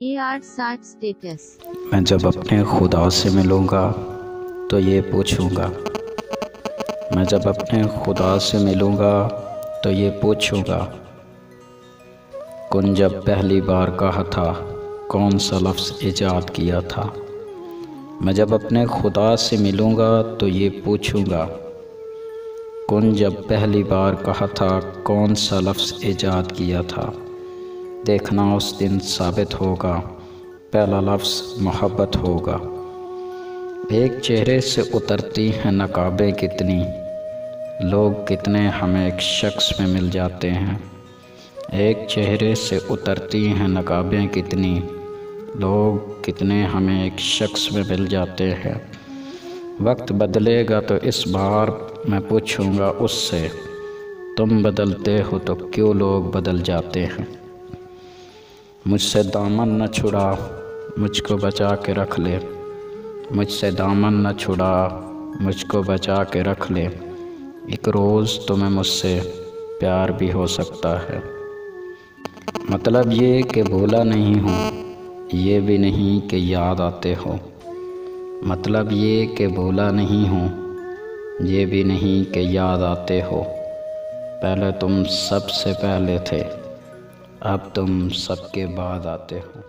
AR60 status. मैं जब अपने खुदा से मिलूँगा तो ये पूछूँगा। मैं जब अपने खुदा से मिलूँगा तो ये पूछूँगा, कौन जब पहली बार कहा था, कौन सा लफ्ज़ ईजाद किया था। मैं जब अपने खुदा से मिलूँगा तो ये पूछूँगा, कौन जब पहली बार कहा था, कौन सा लफ्ज़ ईजाद किया था। देखना उस दिन साबित होगा, पहला लफ्ज़ मोहब्बत होगा। एक चेहरे से उतरती हैं नकाबें कितनी, लोग कितने हमें एक शख्स में मिल जाते हैं। एक चेहरे से उतरती हैं नकाबें कितनी, लोग कितने हमें एक शख्स में मिल जाते हैं। वक्त बदलेगा तो इस बार मैं पूछूंगा उससे, तुम बदलते हो तो क्यों लोग बदल जाते हैं। मुझसे दामन न छुड़ा, मुझको बचा के रख ले। मुझसे दामन न छुड़ा, मुझको बचा के रख ले। एक रोज़ तुम्हें मुझसे प्यार भी हो सकता है। मतलब ये कि भूला नहीं हूँ, ये भी नहीं कि याद आते हो। मतलब ये कि भूला नहीं हूँ, ये भी नहीं कि याद आते हो। पहले तुम सबसे पहले थे, अब तुम सबके बाद आते हो।